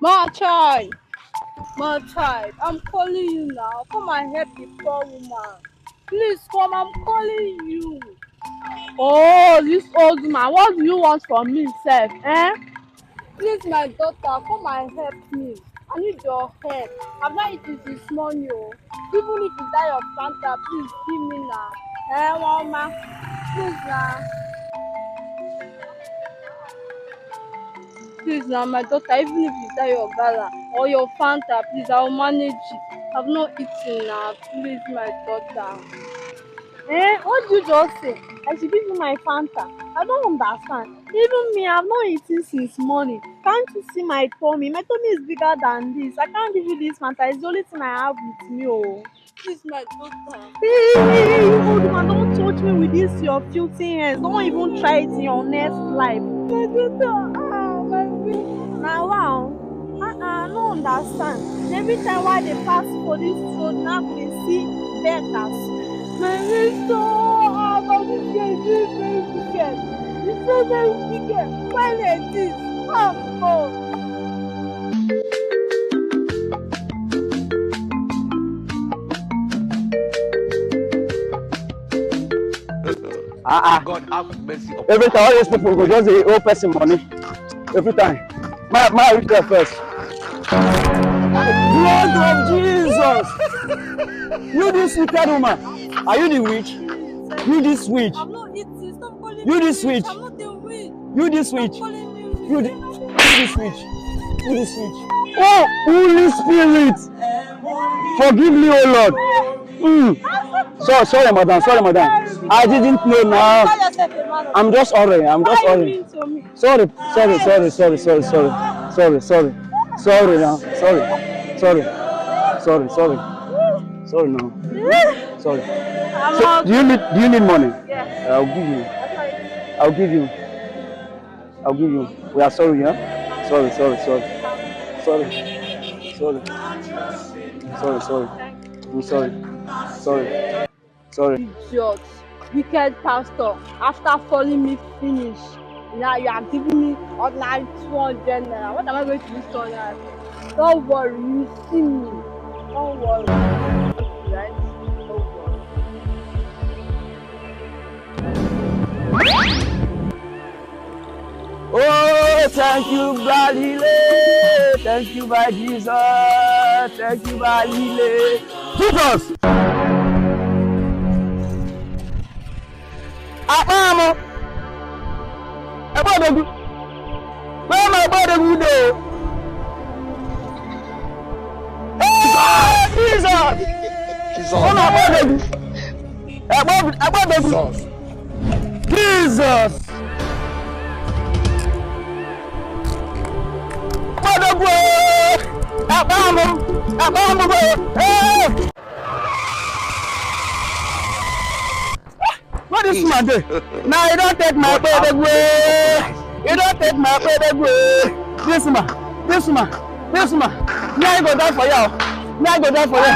My child, my child, I'm calling you now. Come and help the poor woman. Please come, I'm calling you. Oh, this old man, what do you want from me, sef? Eh? Please, my daughter, come and help me. I need your help. I've not eaten this morning. Oh. Even if it's that your Fanta, please give me now. Eh, mama? Please now. Please now, my daughter, even if it's that your gala or your Fanta, please, I'll manage it. I've not eaten now. Please, my daughter. Eh? What did you just say? I should give you my Fanta. I don't understand. Even me, I've not eaten since morning. Can't you see my tummy? My tummy is bigger than this. I can't give you this Fanta. It's the only thing I have with me. Oh. Please, my daughter. Hey, you old man, don't touch me with this your filthy hands. Don't even try it in your next life. My daughter, my baby. Now, wow. I don't understand. Every time why they pass for this road, now they see beggars. My sister, my sister is very wicked. It's so very wicked. Why like this? Oh. God have mercy upon Every time all these people go just the old person money. Every time. My reach there first. Blood of Jesus! You this wicked woman. Are you the witch? You this witch. I'm not eating. Stop calling You me this witch. I'm not a witch. You this witch. Stop calling me witch. You this witch. You this witch. Oh, Holy Spirit! Forgive me, oh Lord. Sorry, madam. I didn't know now. I'm just sorry. Sorry now. Sorry now. Sorry. So, do you need money? Yes. I'll give you. We are sorry, yeah? Sorry. Sorry. Idiot. Wicked pastor. After following me finish. Now you are giving me ordinary 200 naira. What am I going to use 200 naira? Don't worry, you see me. Don't worry. Right? Don't worry. Oh, thank you, Galile. Thank you, my Jesus. Thank you, Galile. Jesus! Mama! Where my body good? Jesus! Oh, my body. Jesus! What is my day? Now you don't take my baby away. You don't take my baby away. This man. Now I go die for you.